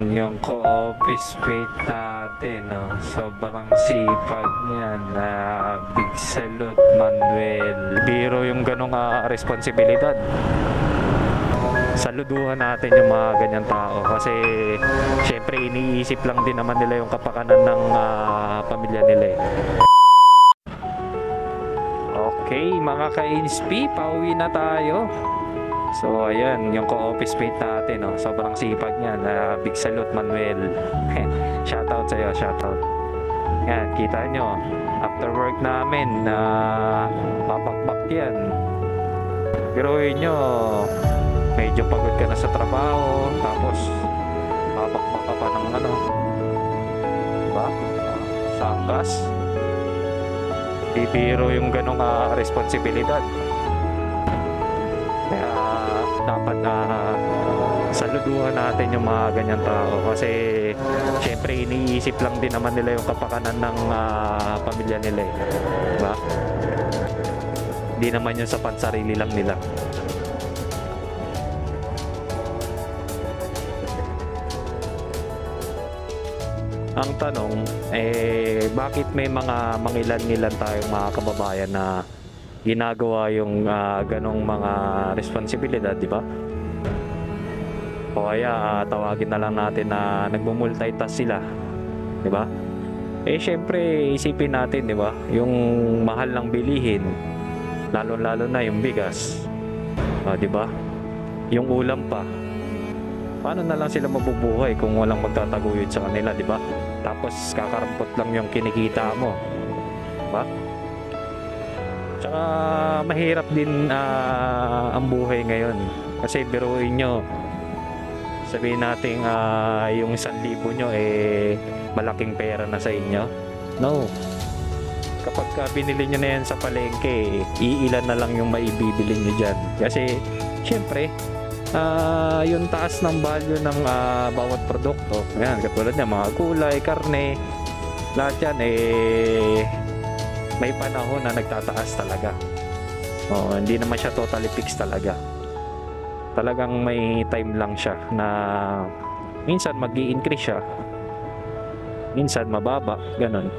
Yung co-office mate natin, no? Sobrang sipag niyan. Big salute, Manuel. Biro yung ganong responsibilidad. Saluduhan natin yung mga ganyang tao kasi syempre iniisip lang din naman nila yung kapakanan ng pamilya nila eh. Okay, mga ka-INSP, pauwi na tayo. So ayan, yung co-office mate natin, no? Sobrang sipag niyan. Big salute, Manuel. Shoutout sa'yo, shoutout. Yan, kita nyo, after work namin, papakbak yan. Biruin nyo, medyo pagod ka na sa trabaho, tapos papakbak ka pa ng diba? Sangkas. Bibiro yung ganong responsibilidad. Kaya dapat saluduhan natin yung mga ganyang tao kasi syempre iniisip lang din naman nila yung kapakanan ng pamilya nila eh. Diba? Hindi naman yung sa pansarili lang nila. Ang tanong, bakit may mga mangilan-ngilan tayong mga kababayan na ginagawa yung ganong mga responsibilidad, di ba? O kaya tawagin na lang natin na nagmumultitask sila, di ba? Syempre isipin natin, di ba? Yung mahal ng bilihin, lalo-lalo na yung bigas, di ba? Yung ulam pa. Paano na lang sila mabubuhay kung walang magtataguyod sa kanila, di ba? Tapos kakarampot lang yung kinikita mo, di ba? Tsaka mahirap din ang buhay ngayon. Kasi biruin nyo, sabihin natin yung 1,000 nyo malaking pera na sa inyo. No. Kapag binili nyo na yan sa palengke, iilan na lang yung maibibili nyo dyan. Kasi syempre, yung taas ng value ng bawat produkto, yan, katulad niya mga gulay, karne, lahat yan may panahon na nagtataas talaga. Hindi naman siya totally fixed talaga. Talagang may time lang siya na minsan mag-i-increase siya, minsan mababa, ganun.